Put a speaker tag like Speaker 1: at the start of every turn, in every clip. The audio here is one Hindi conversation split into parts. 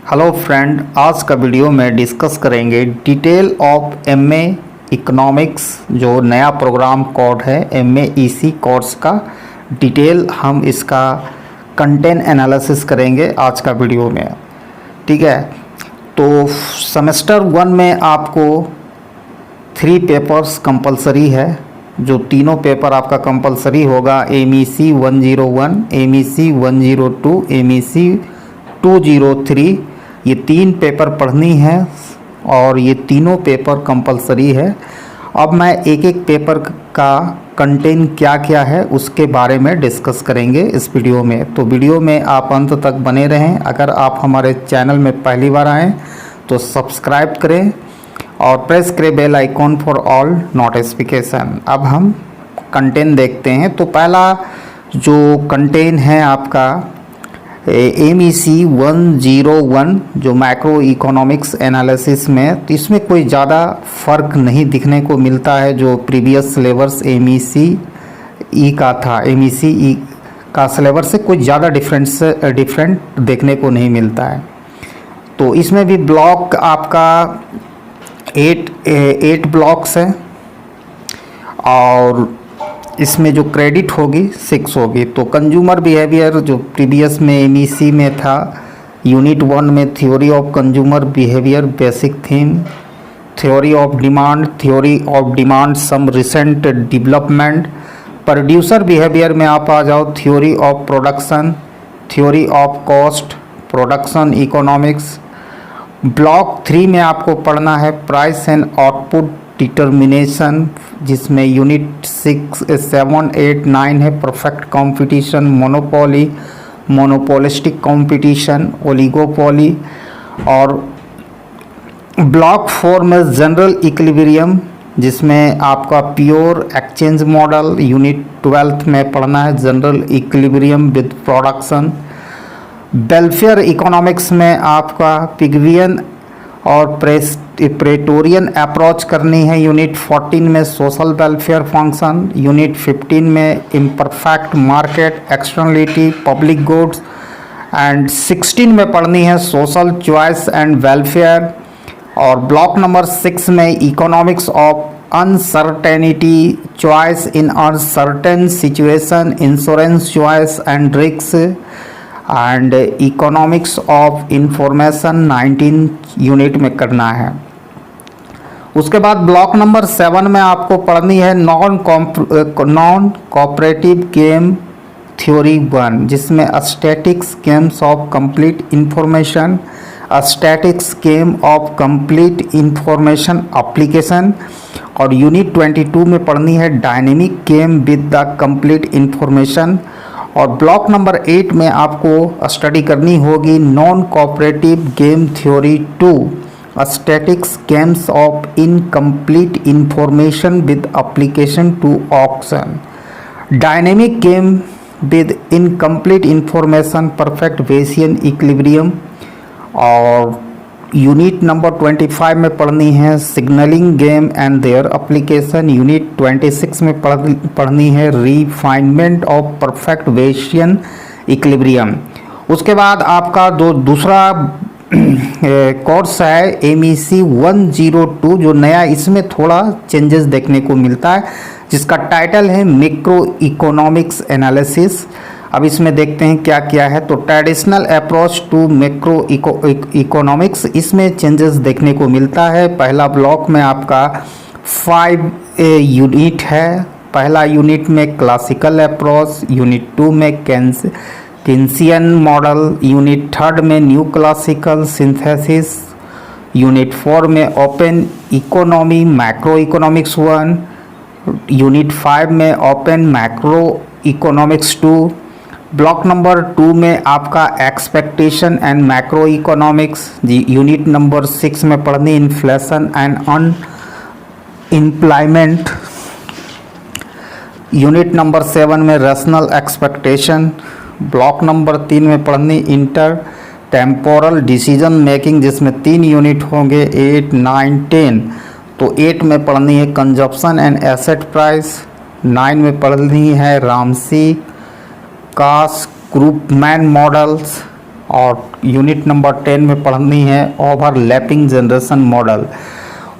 Speaker 1: हेलो फ्रेंड, आज का वीडियो में डिस्कस करेंगे डिटेल ऑफ एमए इकोनॉमिक्स। जो नया प्रोग्राम कोड है एमए ईसी कोर्स का डिटेल, हम इसका कंटेंट एनालिसिस करेंगे आज का वीडियो में। ठीक है, तो सेमेस्टर 1 में आपको 3 पेपर्स कंपलसरी है। जो तीनों पेपर आपका कंपलसरी होगा, MEC 101, MEC 102, MEC 203। ये 3 पेपर पढ़नी है और ये तीनों पेपर कंपलसरी है। अब मैं एक एक पेपर का कंटेंट क्या क्या है उसके बारे में डिस्कस करेंगे इस वीडियो में। तो वीडियो में आप अंत तक बने रहें। अगर आप हमारे चैनल में पहली बार आएँ तो सब्सक्राइब करें और प्रेस करें bell icon for all notification. अब हम कंटेंट देखते हैं। तो पहला जो कंटेंट है आपका MEC 101 जो मैक्रो इकोनॉमिक्स एनालिसिस में, तो इसमें कोई ज़्यादा फ़र्क नहीं दिखने को मिलता है। जो प्रीवियस सिलेबस MEC का था, MEC का सिलेबस से कोई ज़्यादा डिफरेंट देखने को नहीं मिलता है। तो इसमें भी ब्लॉक आपका 8 ब्लॉक्स हैं और इसमें जो क्रेडिट होगी 6 होगी। तो कंज्यूमर बिहेवियर जो प्रीवियस में MEC में था, यूनिट 1 में theory of consumer behaviour basic theme, theory of demand some recent development. Producer behaviour में आप आ जाओ, theory of production, theory of cost, production economics. Block 3 में आपको पढ़ना है प्राइस एंड आउटपुट डिटर्मिनेशन, जिसमें यूनिट 6, 7, 8, 9 है perfect competition, monopoly, monopolistic competition, oligopoly. और ब्लॉक 4 में जनरल इक्विलिब्रियम, जिसमें आपका प्योर एक्सचेंज मॉडल यूनिट 12 में पढ़ना है, general equilibrium with production. Welfare economics में आपका पिग्वियन और प्रेटोरियन अप्रोच करनी है। यूनिट 14 में सोशल वेलफेयर फंक्शन, यूनिट 15 में imperfect market, externality, public goods. And 16 में पढ़नी है सोशल चॉइस एंड वेलफेयर। और ब्लॉक नंबर 6 में economics of uncertainty, choice in uncertain situation, insurance choice and risk and economics of information 19 unit में करना है। उसके बाद ब्लॉक नंबर 7 में आपको पढ़नी है नॉन कोऑपरेटिव गेम थ्योरी 1, जिसमें statics games of complete information, statics game of complete information application. और यूनिट 22 में पढ़नी है dynamic game with the complete information. और ब्लॉक नंबर 8 में आपको स्टडी करनी होगी non cooperative game theory 2, statics games of incomplete information with application to auction, dynamic game with incomplete information, perfect Bayesian equilibrium. और यूनिट नंबर 25 में पढ़नी है signalling game and their application. Unit 26 में पढ़नी है refinement of perfect Bayesian equilibrium. उसके बाद आपका दूसरा कोर्स है MEC 102 जो नया, इसमें थोड़ा चेंजेस देखने को मिलता है, जिसका टाइटल है मैक्रो इकोनॉमिक्स एनालिसिस। अब इसमें देखते हैं क्या क्या है। तो traditional approach to macro economics, इसमें चेंजेस देखने को मिलता है। पहला ब्लॉक में आपका 5 यूनिट है। पहला यूनिट में क्लासिकल अप्रोच, यूनिट 2 में केन्सियन मॉडल, यूनिट 3 में न्यू क्लासिकल सिंथेसिस, यूनिट 4 में open economy macro economics 1, unit 5 में open macro economics 2। Block number 2 में आपका expectation and macro economics, unit number 6 में पढ़नी inflation and unemployment. Unit number 7 में रैशनल एक्सपेक्टेशन। ब्लॉक नंबर 3 में पढ़नी इंटर टेम्पोरल डिसीजन मेकिंग, जिसमें 3 यूनिट होंगे 8, 9, 10। तो 8 में पढ़नी है कंजप्शन एंड एसेट प्राइस, 9 में पढ़नी है रामसी कास ग्रुपमैन मॉडल्स, और यूनिट नंबर 10 में पढ़नी है ओवरलैपिंग जनरेशन मॉडल।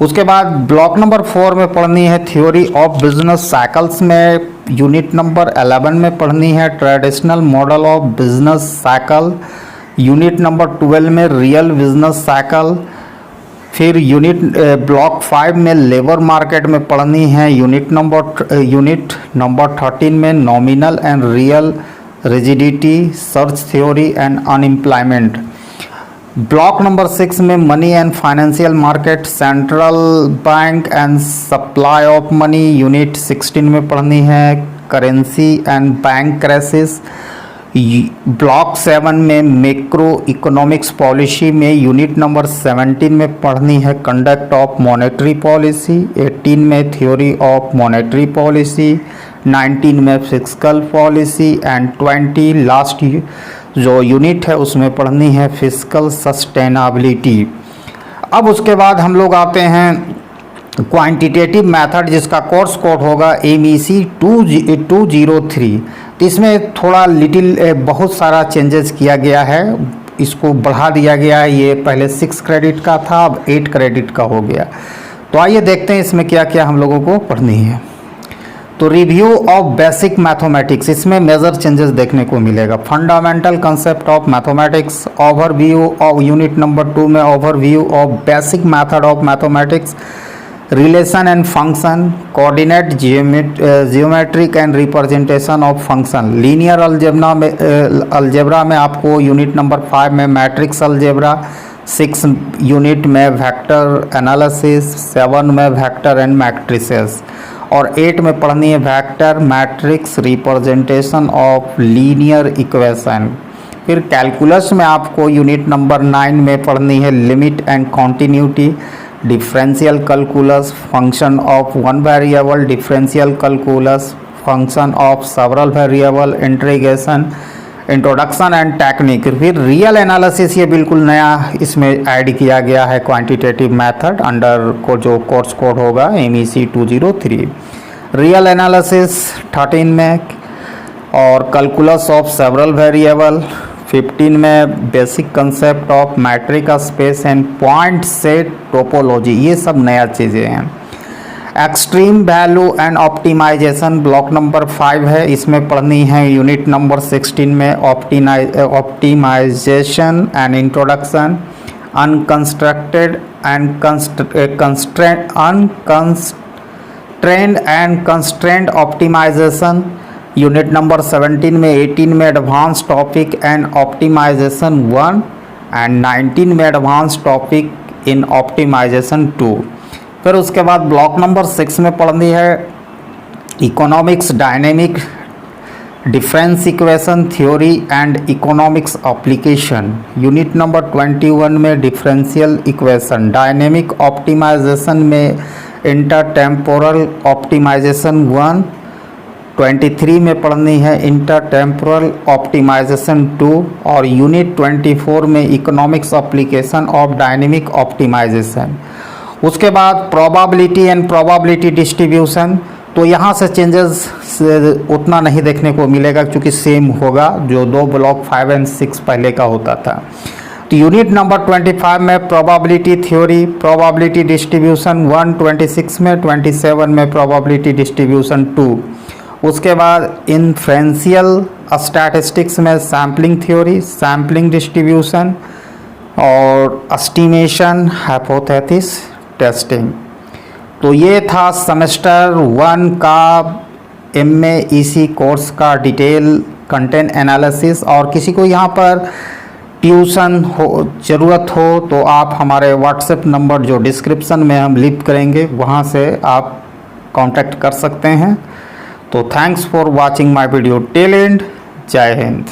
Speaker 1: उसके बाद ब्लॉक नंबर 4 में पढ़नी है थ्योरी ऑफ बिजनेस साइकिल्स में यूनिट नंबर 11 में पढ़नी है traditional model of business cycle. Unit number 12 में रियल बिजनेस साइकिल। फिर यूनिट ब्लॉक 5 में लेबर मार्केट में पढ़नी है यूनिट नंबर 13 में nominal and real rigidity search theory and unemployment. Block number 6 में money and financial market central bank and supply of money unit 16 में पढ़नी है currency and bank crisis. Block 7 में मैक्रो इकोनॉमिक्स पॉलिसी में यूनिट नंबर 17 में पढ़नी है कंडक्ट ऑफ मॉनेटरी पॉलिसी। 18 में थ्योरी ऑफ मॉनेटरी पॉलिसी। 19 में फिस्कल पॉलिसी एंड 20 लास्ट जो यूनिट है उसमें पढ़नी है फिस्कल सस्टेनेबिलिटी। अब उसके बाद हम लोग आते हैं क्वांटिटेटिव मेथड जिसका कोर्स कोड होगा MEC 203। तो इसमें थोड़ा बहुत सारा चेंजेस किया गया है, इसको बढ़ा दिया गया है। ये पहले 6 क्रेडिट का था, अब 8 क्रेडिट का हो गया। तो आइए देखते हैं इसमें क्या क्या हम लोगों को पढ़नी है। तो रिव्यू ऑफ बेसिक मैथमेटिक्स, इसमें मेजर चेंजेस देखने को मिलेगा। Fundamental concept of mathematics, overview of unit number 2 में overview of basic method of mathematics, relation and function, coordinate geometric and representation of function. Linear algebra में आपको यूनिट नंबर 5 में मैट्रिक्स अलजेब्रा, 6 यूनिट में वेक्टर एनालिसिस, 7 में वेक्टर एंड मैट्रिसेस और 8 में पढ़नी है vector matrix representation of linear equation. फिर कैलकुलस में आपको यूनिट नंबर 9 में पढ़नी है limit and continuity, differential calculus, function of one variable, differential calculus, function of several variable, integration, introduction and technique. फिर रियल एनालिसिस, ये बिल्कुल नया इसमें ऐड किया गया है क्वांटिटेटिव मेथड अंडर को जो कोर्स कोड होगा MEC 203। रियल एनालिसिस 13 में और कैलकुलस ऑफ सेवरल वेरिएबल 15 में, basic concept of metric space and point set topology, ये सब नया चीज़ें हैं। Extreme value and optimisation block number 5 है, इसमें पढ़नी है यूनिट नंबर 16 में optimisation and introduction, unconstructed and unconstrained and constraint optimisation. Unit number 17 में 18 में advance topic and optimisation 1 and 19 में एडवांस टॉपिक इन ऑप्टिमाइजेशन 2। फिर उसके बाद ब्लॉक नंबर 6 में पढ़नी है economics dynamic difference equation theory and economics application. Unit number 21 में डिफरेंशियल इक्वेशन, डायनेमिक ऑप्टिमाइजेशन में इंटरटेम्पोरल ऑप्टिमाइजेशन 1। 23 में पढ़नी है इंटरटेम्पोरल ऑप्टिमाइजेशन 2 और यूनिट 24 में economics application of dynamic optimisation. उसके बाद प्रोबेबिलिटी एंड प्रोबेबिलिटी डिस्ट्रीब्यूशन, तो यहाँ से चेंजेस उतना नहीं देखने को मिलेगा क्योंकि सेम होगा जो 2 ब्लॉक 5 और 6 पहले का होता था। तो यूनिट नंबर 25 में प्रोबेबिलिटी थ्योरी, प्रोबेबिलिटी डिस्ट्रीब्यूशन 1, 26 में, 27 में प्रोबेबिलिटी डिस्ट्रीब्यूशन 2। उसके बाद इन्फ्रेंशियल स्टैटिस्टिक्स में सैम्पलिंग थ्योरी, सैम्पलिंग डिस्ट्रीब्यूशन और एस्टिमेशन हाइपोथेसिस टेस्टिंग। तो ये था सेमेस्टर 1 का MA EC कोर्स का डिटेल कंटेंट एनालिसिस। और किसी को यहाँ पर ट्यूशन ज़रूरत हो तो आप हमारे व्हाट्सएप नंबर जो डिस्क्रिप्शन में हम लीव करेंगे वहाँ से आप कांटेक्ट कर सकते हैं। तो thanks for watching my video till and. जय हिंद।